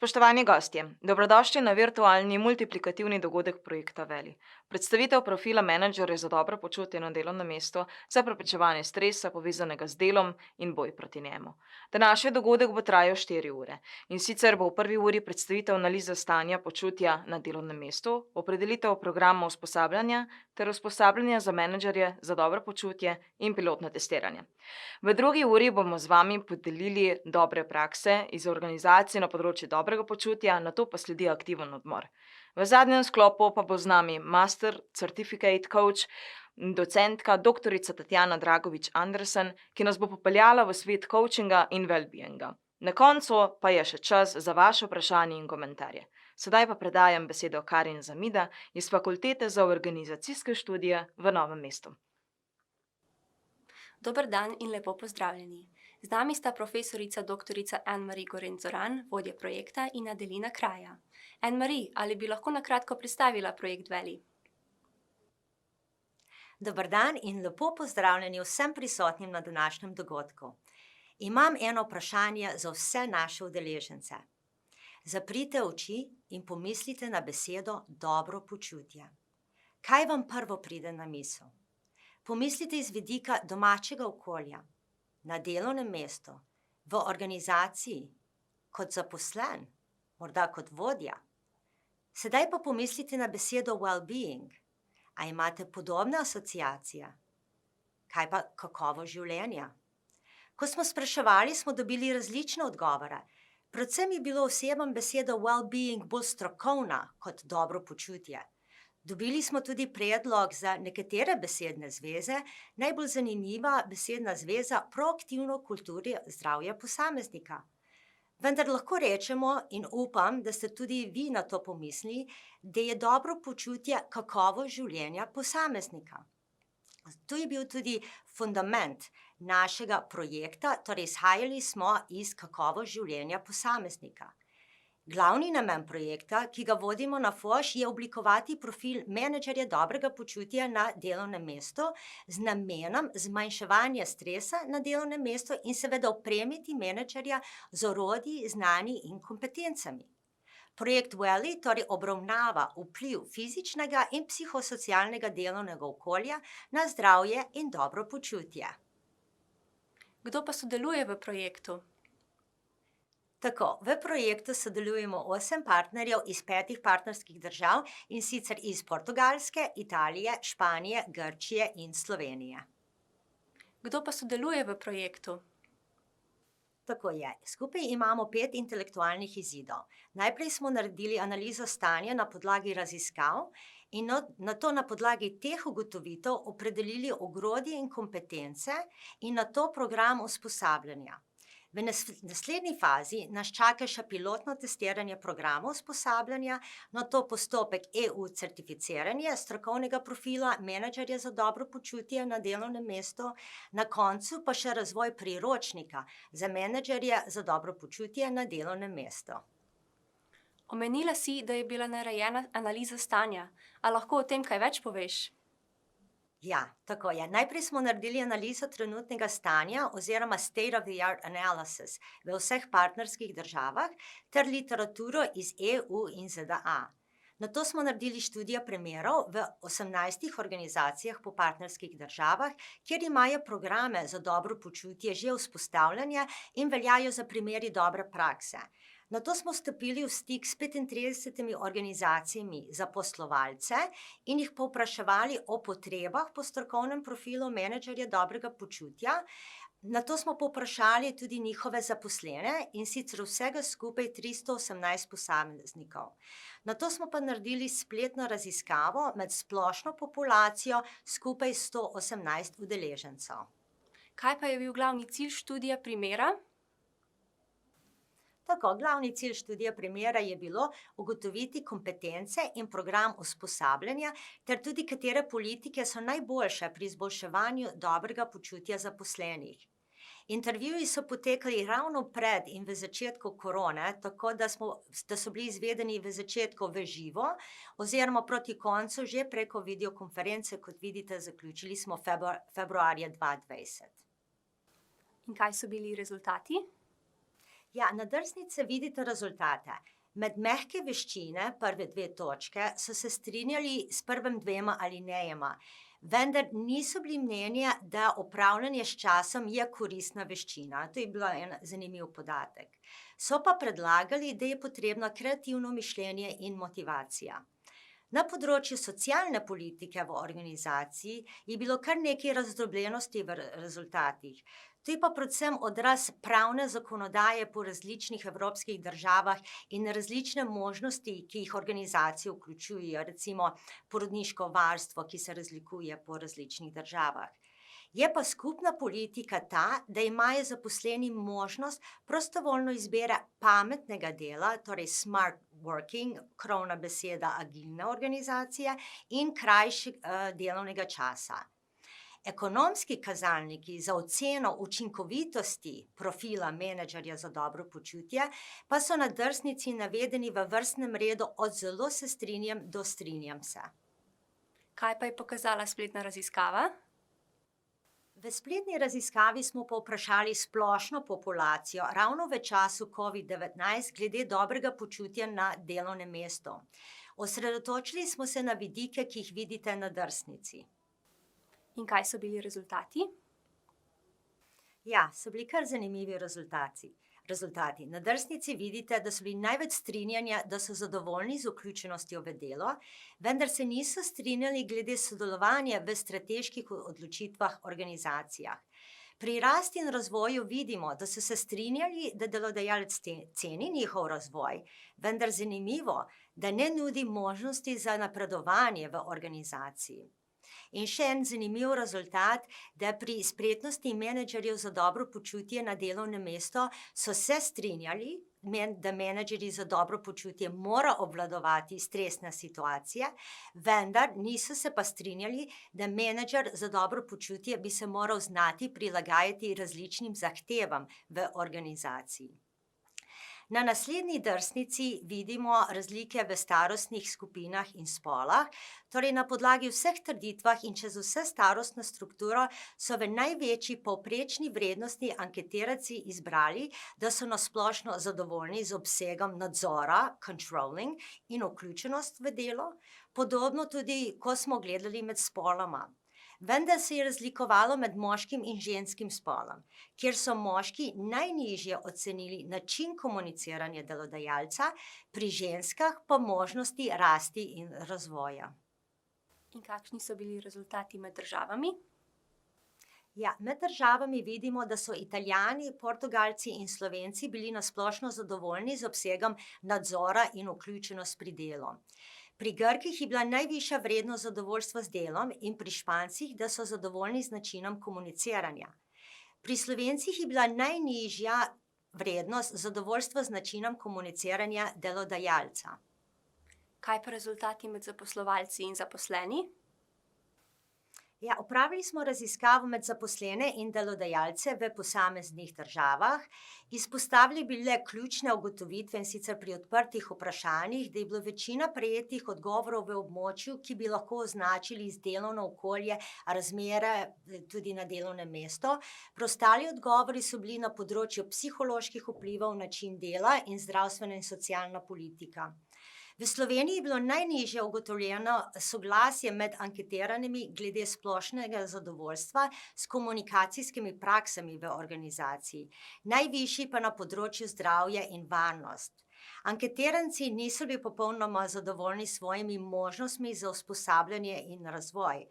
Spoštovani gostje, dobrodošli na virtualni multiplikativni dogodek projekta Veli. Predstavitev profila menedžerja za dobro počutje na delovnem mestu za preprečevanje stresa, povezanega z delom in boj proti njemu. Današnji dogodek bo trajal 4 ure in sicer bo v prvi uri predstavitev analize stanja počutja na delovnem mestu, opredelitev programa usposabljanja ter usposabljanja za menedžerje za dobro počutje in pilotno testiranje. V drugi uri bomo z vami podelili dobre prakse iz organizacij na področju dobrega počutja, nato pa sledi aktiven odmor. V zadnjem sklopu pa bo z nami Master Certificate Coach, docentka doktorica Tatjana Dragovič Andersen, ki nas bo popeljala v svet coachinga in wellbeinga. Na koncu pa je še čas za vaše vprašanje in komentarje. Sedaj pa predajam besedo Karin Zamida iz Fakultete za organizacijske študije v Novem mestu. Dober dan in lepo pozdravljeni. Z nami sta profesorica doktorica Anne-Marie Gorenc-Zoran, vodja projekta, in Adelina Kraja. Anne-Marie, ali bi lahko na kratko predstavila projekt Veli? Dober dan in lepo pozdravljeni vsem prisotnim na današnjem dogodku. Imam eno vprašanje za vse naše udeležence. Zaprite oči in pomislite na besedo dobro počutje. Kaj vam prvo pride na misel? Pomislite iz vidika domačega okolja, na delovnem mestu, v organizaciji, kot zaposlen, morda kot vodja. Sedaj pa pomislite na besedo well-being. A imate podobne asociacije? Kaj pa kakovost življenja? Ko smo spraševali, smo dobili različne odgovore. Predvsem je bilo osebam beseda well-being bolj strokovna kot dobro počutje. Dobili smo tudi predlog za nekatere besedne zveze, najbolj zanimiva besedna zveza proaktivno kulturi zdravja posameznika. Vendar lahko rečemo in upam, da ste tudi vi na to pomislili, da je dobro počutje kakovost življenja posameznika. To je bil tudi fundament našega projekta, torej izhajali smo iz kakovost življenja posameznika. Glavni namen projekta, ki ga vodimo na FOŠ, je oblikovati profil menedžerja dobrega počutja na delovnem mestu z namenom zmanjševanja stresa na delovnem mestu in seveda opremiti menedžerja z orodji, znanji in kompetencami. Projekt Veli torej obravnava vpliv fizičnega in psihosocialnega delovnega okolja na zdravje in dobro počutje. Kdo pa sodeluje v projektu? Tako, v projektu sodelujemo 8 partnerjev iz 5 partnerskih držav, in sicer iz Portugalske, Italije, Španije, Grčije in Slovenije. Kdo pa sodeluje v projektu? Tako je. Skupaj imamo 5 intelektualnih izidov. Najprej smo naredili analizo stanja na podlagi raziskav in nato na podlagi teh ugotovitev opredelili ogrodje in kompetence in nato program usposabljanja. V naslednji fazi nas čaka še pilotno testiranje programa usposabljanja, nato postopek EU certificiranja strokovnega profila menedžerja za dobro počutje na delovnem mestu, na koncu pa še razvoj priročnika za menedžerje za dobro počutje na delovnem mestu. Omenila si, da je bila narejena analiza stanja. A lahko o tem kaj več poveš? Ja, tako je. Najprej smo naredili analizo trenutnega stanja oziroma state of the art analysis v vseh partnerskih državah ter literaturo iz EU in ZDA. Nato smo naredili študije primerov v 18 organizacijah po partnerskih državah, kjer imajo programe za dobro počutje že vzpostavljene in veljajo za primeri dobre prakse. Nato smo stopili v stik s 35 organizacijami zaposlovalce in jih povpraševali o potrebah po strokovnem profilu menedžerja dobrega počutja. Nato smo povprašali tudi njihove zaposlene, in sicer vsega skupaj 318 posameznikov. Nato smo pa naredili spletno raziskavo med splošno populacijo skupaj 118 udeležencev. Kaj pa je bil glavni cilj študija primera? Tako, glavni cilj študije primera je bilo ugotoviti kompetence in program usposabljanja ter tudi katere politike so najboljše pri izboljševanju dobrega počutja zaposlenih. Intervjuji so potekali ravno pred in v začetku korone, tako da so bili izvedeni v začetku v živo oziroma proti koncu že preko videokonference, kot vidite, zaključili smo februarja 2020. In kaj so bili rezultati? Ja, na drsnici vidite rezultate. Med mehke veščine, prve 2 točke, so se strinjali s prvim 2 alinejama, vendar niso bili mnenja, da upravljanje s časom je koristna veščina. To je bil en zanimiv podatek. So pa predlagali, da je potrebno kreativno mišljenje in motivacija. Na področju socialne politike v organizaciji je bilo kar nekaj razdrobljenosti v rezultatih. To je pa predvsem odraz pravne zakonodaje po različnih evropskih državah in različne možnosti, ki jih organizacije vključujejo, recimo porodniško varstvo, ki se razlikuje po različnih državah. Je pa skupna politika ta, da imajo zaposleni možnost prostovoljno izbire pametnega dela, torej smart working, krovna beseda agilne organizacije, in krajšega delovnega časa. Ekonomski kazalniki za oceno učinkovitosti profila menedžerja za dobro počutje pa so na drsnici navedeni v vrstnem redu od zelo se strinjam do strinjam se. Kaj pa je pokazala spletna raziskava? V spletni raziskavi smo povprašali splošno populacijo ravno v času COVID-19 glede dobrega počutja na delovnem mestu. Osredotočili smo se na vidike, ki jih vidite na drsnici. In kaj so bili rezultati? Ja, so bili kar zanimivi rezultati. Na drsnici vidite, da so bili največ strinjanja, da so zadovoljni z vključenostjo v delo, vendar se niso strinjali glede sodelovanja v strateških odločitvah organizacijah. Pri rasti in razvoju vidimo, da so se strinjali, da delodajalec ceni njihov razvoj, vendar zanimivo, da ne nudi možnosti za napredovanje v organizaciji. In še en zanimiv rezultat, da pri spretnosti menedžerjev za dobro počutje na delovnem mestu so se strinjali, da menedžerji za dobro počutje mora obvladovati stresne situacije, vendar niso se pa strinjali, da menedžer za dobro počutje bi se moral znati prilagajati različnim zahtevam v organizaciji. Na naslednji drsnici vidimo razlike v starostnih skupinah in spolah, torej na podlagi vseh trditvah in čez vse starostno strukturo so v največji povprečni vrednosti anketiranci izbrali, da so na splošno zadovoljni z obsegom nadzora, controlling, in vključenost v delo, podobno tudi, ko smo gledali med spoloma. Vendar se je razlikovalo med moškim in ženskim spolom, kjer so moški najnižje ocenili način komuniciranja delodajalca, pri ženskah pa možnosti rasti in razvoja. In kakšni so bili rezultati med državami? Ja, med državami vidimo, da so Italijani, Portugalci in Slovenci bili na splošno zadovoljni z obsegom nadzora in vključenost pri delu. Pri Grkih je bila najvišja vrednost zadovoljstva z delom in pri Špancih, da so zadovoljni z načinom komuniciranja. Pri Slovencih je bila najnižja vrednost zadovoljstva z načinom komuniciranja delodajalca. Kaj pa rezultati med zaposlovalci in zaposleni? Ja, opravili smo raziskavo med zaposlene in delodajalce v posameznih državah. Izpostavili bile ključne ugotovitve, in sicer pri odprtih vprašanjih, da je bilo večina prejetih odgovorov v območju, ki bi lahko označili z delovno okolje, razmere tudi na delovnem mestu. Preostali odgovori so bili na področju psiholoških vplivov, način dela in zdravstvena in socialna politika. V Sloveniji je bilo najnižje ugotovljeno soglasje med anketiranimi glede splošnega zadovoljstva s komunikacijskimi praksami v organizaciji, najvišji pa na področju zdravja in varnost. Anketiranci niso bili popolnoma zadovoljni s svojimi možnostmi za usposabljanje in razvoj.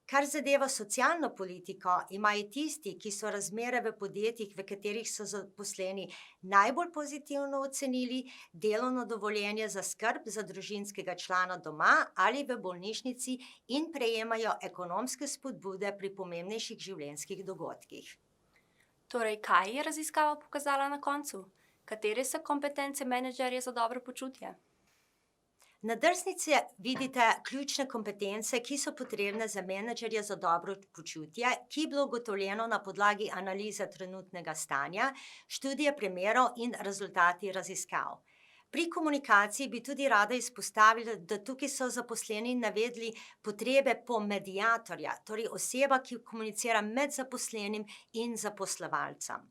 Kar zadeva socialno politiko, imajo tisti, ki so razmere v podjetjih, v katerih so zaposleni, najbolj pozitivno ocenili delovno dovoljenje za skrb za družinskega člana doma ali v bolnišnici in prejemajo ekonomske spodbude pri pomembnejših življenjskih dogodkih. Torej, kaj je raziskava pokazala na koncu? Katere so kompetence menedžerja za dobro počutje? Na drsnici vidite ključne kompetence, ki so potrebne za menedžerja za dobro počutje, ki je bilo ugotovljeno na podlagi analize trenutnega stanja, študije primerov in rezultati raziskav. Pri komunikaciji bi tudi rada izpostavila, da tukaj so zaposleni navedli potrebe po mediatorja, torej oseba, ki komunicira med zaposlenim in zaposlovalcem.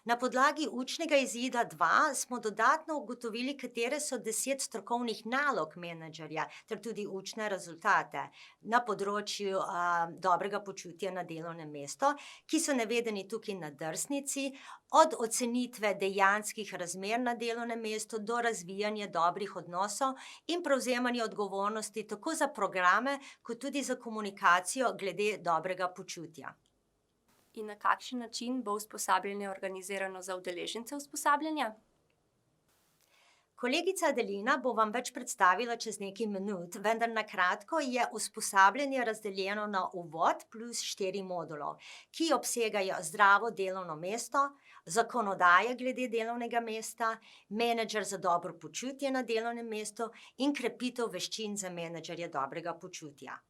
Na podlagi učnega izida 2 smo dodatno ugotovili, katere so 10 strokovnih nalog menedžerja ter tudi učne rezultate na področju dobrega počutja na delovnem mestu, ki so navedeni tukaj na drsnici, od ocenitve dejanskih razmer na delovnem mestu do razvijanja dobrih odnosov in prevzemanja odgovornosti tako za programe, kot tudi za komunikacijo glede dobrega počutja. In na kakšen način bo usposabljanje organizirano za udeležence usposabljanja? Kolegica Adelina bo vam več predstavila čez nekaj minut, vendar na kratko je usposabljanje razdeljeno na uvod plus 4 modulov, ki obsegajo zdravo delovno mesto, zakonodaje glede delovnega mesta, menedžer za dobro počutje na delovnem mestu in krepitev veščin za menedžerje dobrega počutja.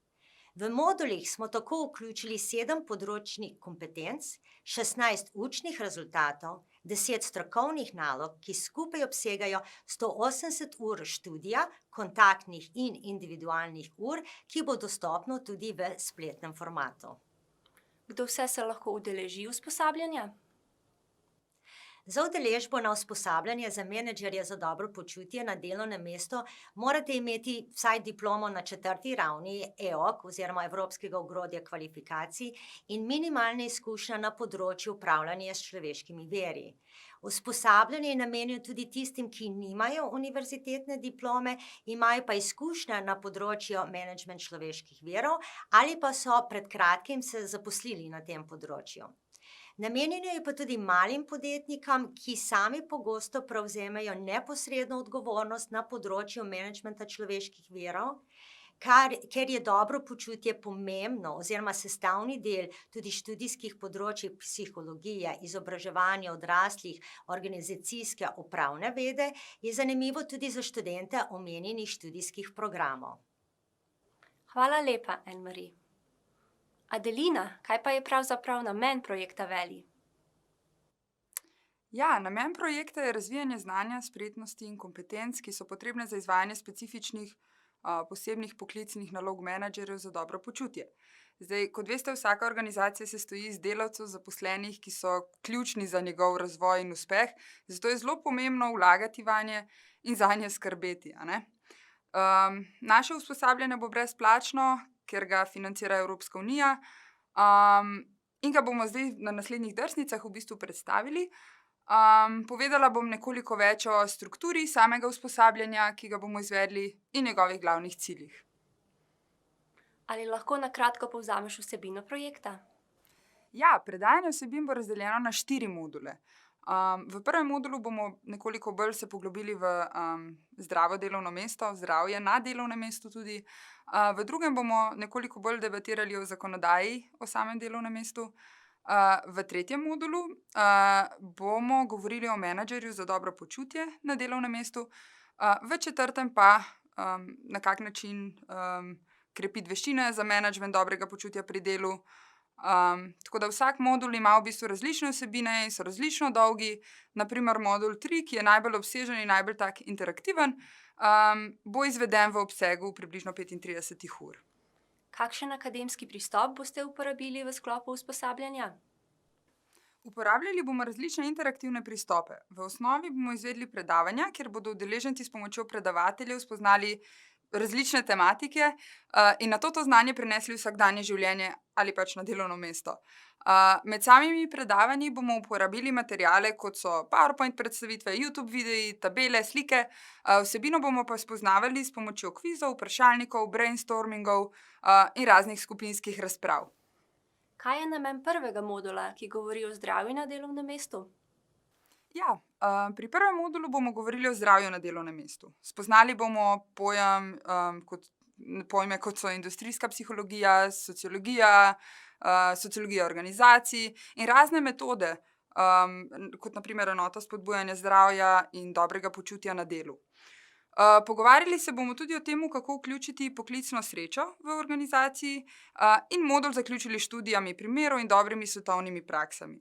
V modulih smo tako vključili 7 področnih kompetenc, 16 učnih rezultatov, 10 strokovnih nalog, ki skupaj obsegajo 180 ur študija, kontaktnih in individualnih ur, ki bo dostopno tudi v spletnem formatu. Kdo vse se lahko udeleži usposabljanja? Za udeležbo na usposabljanje za menedžerje za dobro počutje na delovnem mestu morate imeti vsaj diplomo na 4. ravni EOK oziroma Evropskega ogrodja kvalifikacij in minimalne izkušnje na področju upravljanja s človeškimi viri. Usposabljanje je namenjeno tudi tistim, ki nimajo univerzitetne diplome, imajo pa izkušnje na področju menedžment človeških virov ali pa so pred kratkim se zaposlili na tem področju. Namenjeno je pa tudi malim podjetnikom, ki sami pogosto prevzemajo neposredno odgovornost na področju menedžmenta človeških virov, ker je dobro počutje pomembno oziroma sestavni del tudi študijskih področij psihologije, izobraževanja odraslih, organizacijske upravne vede, je zanimivo tudi za študente omenjenih študijskih programov. Hvala lepa, Anne-Marie. Adelina, kaj pa je pravzaprav namen projekta Veli? Ja, namen projekta je razvijanje znanja, spretnosti in kompetenc, ki so potrebne za izvajanje specifičnih posebnih poklicnih nalog menedžerjev za dobro počutje. Zdaj, kot veste, vsaka organizacija se stoji iz delavcev, zaposlenih, ki so ključni za njegov razvoj in uspeh, zato je zelo pomembno vlagati vanje in zanje skrbeti, a ne? Naše usposabljanje bo brezplačno, ker ga financira Evropska unija, in ga bomo zdaj na naslednjih drsnicah v bistvu predstavili. Povedala bom nekoliko več o strukturi samega usposabljanja, ki ga bomo izvedli, in njegovih glavnih ciljih. Ali lahko na kratko povzameš vsebino projekta? Ja, predajanje vsebin bo razdeljeno na 4 module. V prvem modulu bomo nekoliko bolj se poglobili v zdravo delovno mesto, zdravje na delovnem mestu tudi. V drugem bomo nekoliko bolj debatirali o zakonodaji o samem delovnem mestu. V tretjem modulu bomo govorili o menedžerju za dobro počutje na delovnem mestu. V četrtem pa na kak način krepiti veščine za menedžment dobrega počutja pri delu. Tako da vsak modul ima v bistvu različne vsebine in so različno dolgi. Naprimer modul 3, ki je najbolj obsežen in najbolj tak interaktiven, bo izveden v obsegu približno 35 ur. Kakšen akademski pristop boste uporabili v sklopu usposabljanja? Uporabljali bomo različne interaktivne pristope. V osnovi bomo izvedli predavanja, kjer bodo udeleženci s pomočjo predavateljev spoznali različne tematike in nato to znanje prenesli v vsakdanje življenje ali pač na delovno mesto. Med samimi predavanji bomo uporabili materiale, kot so PowerPoint predstavitve, YouTube videi, tabele, slike. Vsebino bomo pa spoznavali s pomočjo kvizov, vprašalnikov, brainstormingov in raznih skupinskih razprav. Kaj je namen prvega modula, ki govori o zdravju na delovnem mestu? Ja, pri prvem modulu bomo govorili o zdravju na delovnem mestu. Spoznali bomo pojme, kot so industrijska psihologija, sociologija, sociologija organizacij in razne metode, kot na primer enota spodbujanja zdravja in dobrega počutja na delu. Pogovarjali se bomo tudi o tem, kako vključiti poklicno srečo v organizaciji in modul zaključili študijami primerov in dobrimi svetovnimi praksami.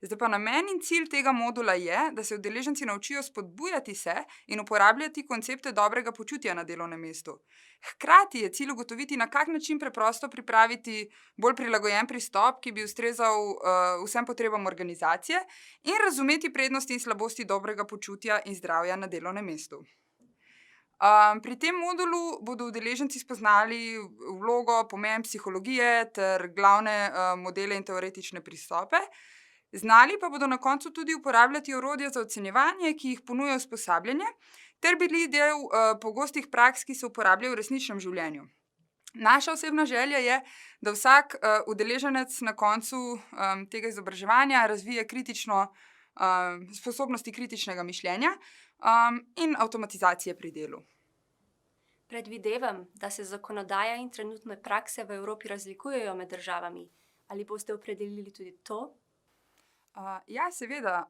Zdaj pa namen in cilj tega modula je, da se udeleženci naučijo spodbujati se in uporabljati koncepte dobrega počutja na delovnem mestu. Hkrati je cilj ugotoviti, na kak način preprosto pripraviti bolj prilagojen pristop, ki bi ustrezal vsem potrebam organizacije, in razumeti prednosti in slabosti dobrega počutja in zdravja na delovnem mestu. Pri tem modulu bodo udeleženci spoznali vlogo, pomen psihologije ter glavne modele in teoretične pristope. Znali pa bodo na koncu tudi uporabljati orodja za ocenjevanje, ki jih ponuja usposabljanje, ter bili del pogostih praks, ki se uporabljajo v resničnem življenju. Naša osebna želja je, da vsak udeleženec na koncu tega izobraževanja razvije sposobnosti kritičnega mišljenja in avtomatizacije pri delu. Predvidevam, da se zakonodaja in trenutne prakse v Evropi razlikujejo med državami. Ali boste opredelili tudi to? Ja, seveda.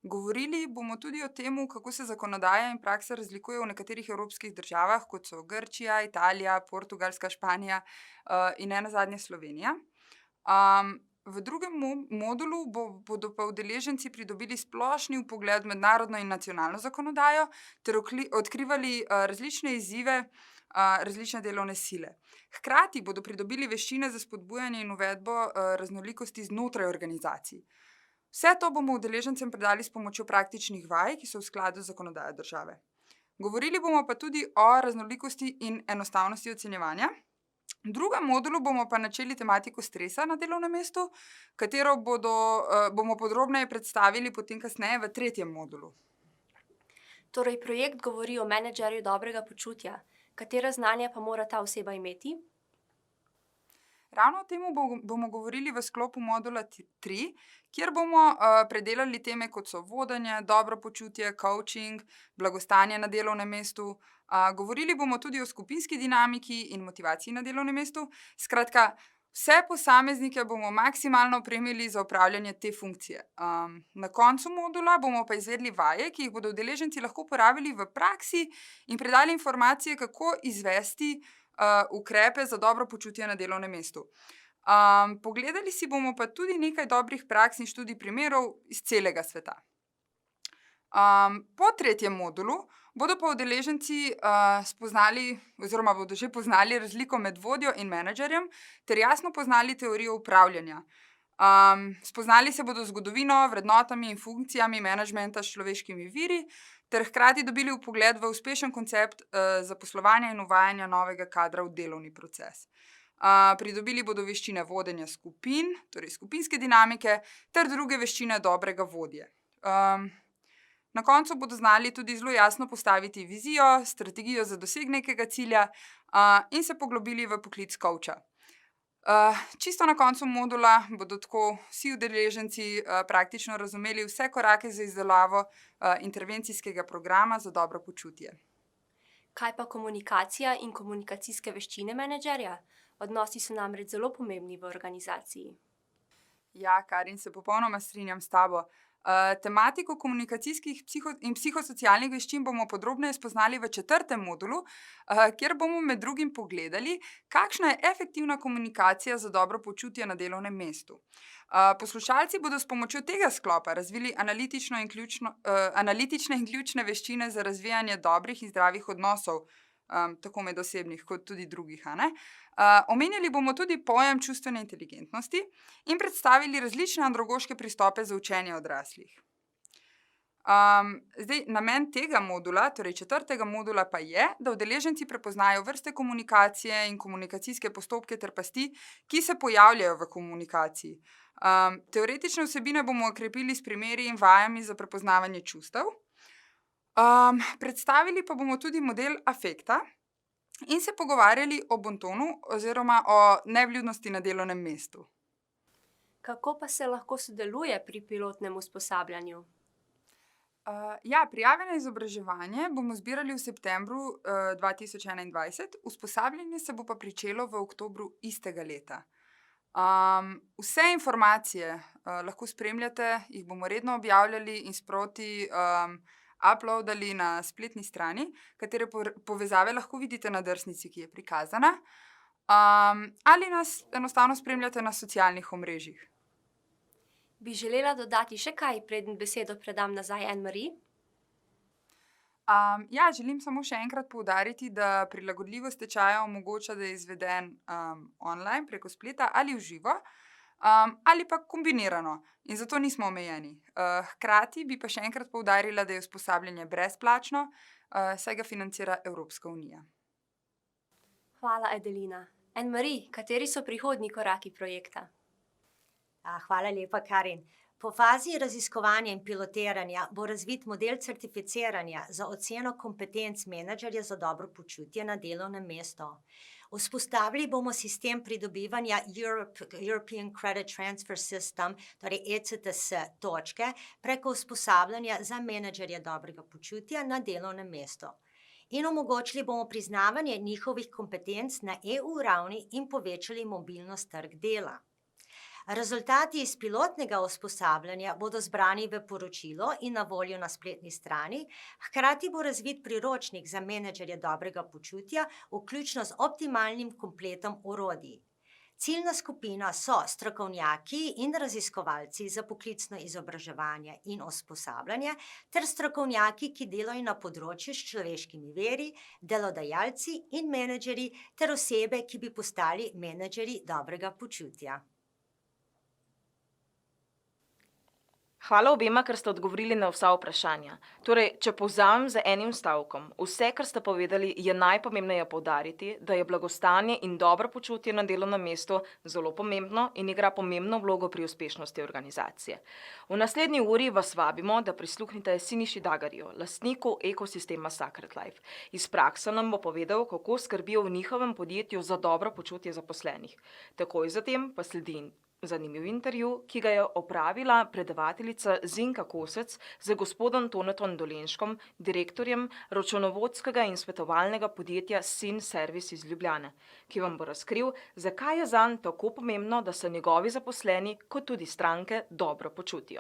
Govorili bomo tudi o tem, kako se zakonodaja in praksa razlikujejo v nekaterih evropskih državah, kot so Grčija, Italija, Portugalska, Španija in nenazadnje Slovenija. V drugem modulu bodo pa udeleženci pridobili splošni vpogled v mednarodno in nacionalno zakonodajo ter odkrivali različne izzive, različne delovne sile. Hkrati bodo pridobili veščine za spodbujanje in uvedbo raznolikosti znotraj organizacij. Vse to bomo udeležencem predali s pomočjo praktičnih vaj, ki so v skladu z zakonodajo države. Govorili bomo pa tudi o raznolikosti in enostavnosti ocenjevanja. V drugem modulu bomo pa načeli tematiko stresa na delovnem mestu, katero bomo podrobneje predstavili potem kasneje v tretjem modulu. Torej, projekt govori o menedžerju dobrega počutja. Katera znanja pa mora ta oseba imeti? Ravno o tem bomo govorili v sklopu modula 3, kjer bomo predelali teme, kot so vodenje, dobro počutje, coaching, blagostanje na delovnem mestu. Govorili bomo tudi o skupinski dinamiki in motivaciji na delovnem mestu. Skratka, vse posameznike bomo maksimalno opremili za opravljanje te funkcije. Na koncu modula bomo pa izvedli vaje, ki jih bodo udeleženci lahko uporabili v praksi in predali informacije, kako izvesti ukrepe za dobro počutje na delovnem mestu. Pogledali si bomo pa tudi nekaj dobrih praks in študij primerov iz celega sveta. Po tretjem modulu bodo pa udeleženci spoznali oziroma bodo že poznali razliko med vodjo in menedžerjem ter jasno poznali teorijo upravljanja. Spoznali se bodo z zgodovino, vrednotami in funkcijami menedžmenta s človeškimi viri ter hkrati dobili vpogled v uspešen koncept zaposlovanja in uvajanja novega kadra v delovni proces. Pridobili bodo veščine vodenja skupin, torej skupinske dinamike, ter druge veščine dobrega vodje. Na koncu bodo znali tudi zelo jasno postaviti vizijo, strategijo za doseg nekega cilja in se poglobili v poklic coacha. Čisto na koncu modula bodo tako vsi udeleženci praktično razumeli vse korake za izdelavo intervencijskega programa za dobro počutje. Kaj pa komunikacija in komunikacijske veščine menedžerja? Odnosi so namreč zelo pomembni v organizaciji. Ja, Karin, se popolnoma strinjam s tabo. Tematiko komunikacijskih in psihosocialnih veščin bomo podrobneje spoznali v četrtem modulu, kjer bomo med drugim pogledali, kakšna je efektivna komunikacija za dobro počutje na delovnem mestu. Poslušalci bodo s pomočjo tega sklopa razvili analitične in ključne veščine za razvijanje dobrih in zdravih odnosov, tako med osebnih kot tudi drugih. Omenjali bomo tudi pojem čustvene inteligentnosti in predstavili različne andragoške pristope za učenje odraslih. Namen tega modula, torej četrtega modula, pa je, da udeleženci prepoznajo vrste komunikacije in komunikacijske postopke ter pasti, ki se pojavljajo v komunikaciji. Teoretične vsebine bomo okrepili s primeri in vajami za prepoznavanje čustev. Predstavili pa bomo tudi model afekta in se pogovarjali o bontonu oziroma o nevljudnosti na delovnem mestu. Kako pa se lahko sodeluje pri pilotnem usposabljanju? Prijave na izobraževanje bomo zbirali v septembru 2021, usposabljanje se bo pa pričelo v oktobru istega leta. Vse informacije lahko spremljate, jih bomo redno objavljali in sproti uploadali na spletni strani, katere povezave lahko vidite na drsnici, ki je prikazana, ali nas enostavno spremljate na socialnih omrežjih. Bi želela dodati še kaj, preden besedo predam nazaj Anne-Marie? Ja, želim samo še enkrat poudariti, da prilagodljivost tečaja omogoča, da je izveden online preko spleta ali v živo, ali pa kombinirano in zato nismo omejeni. Hkrati bi pa še enkrat poudarila, da je usposabljanje brezplačno, saj ga financira Evropska unija. Hvala, Adelina. Anne-Marie, kateri so prihodnji koraki projekta? Hvala lepa, Karin. Po fazi raziskovanja in pilotiranja bo razvit model certificiranja za oceno kompetenc menedžerja za dobro počutje na delovnem mestu. Vzpostavili bomo sistem pridobivanja European Credit Transfer System, torej ECTS točke, preko usposabljanja za menedžerje dobrega počutja na delovnem mestu. In omogočili bomo priznavanje njihovih kompetenc na EU ravni in povečali mobilnost trg dela. Rezultati iz pilotnega usposabljanja bodo zbrani v poročilo in na voljo na spletni strani, hkrati bo razvit priročnik za menedžerje dobrega počutja, vključno z optimalnim kompletom orodij. Ciljna skupina so strokovnjaki in raziskovalci za poklicno izobraževanje in usposabljanje ter strokovnjaki, ki delajo na področju s človeškimi viri, delodajalci in menedžerji ter osebe, ki bi postali menedžerji dobrega počutja. Hvala obema, ker ste odgovorili na vsa vprašanja. Torej, če povzamem z enim stavkom, vse, kar ste povedali, je najpomembneje poudariti, da je blagostanje in dobro počutje na delovnem mestu zelo pomembno in igra pomembno vlogo pri uspešnosti organizacije. V naslednji uri vas vabimo, da prisluhnite Siniši Dagarju, lastniku ekosistema Sacred Life. Iz prakse nam bo povedal, kako skrbijo v njihovem podjetju za dobro počutje zaposlenih. Takoj zatem pa sledi zanimiv intervju, ki ga je opravila predavateljica Zinka Kosec z gospodom Tonetom Dolenškom, direktorjem računovodskega in svetovalnega podjetja Sin Service iz Ljubljane, ki vam bo razkril, zakaj je zanj tako pomembno, da se njegovi zaposleni kot tudi stranke dobro počutijo.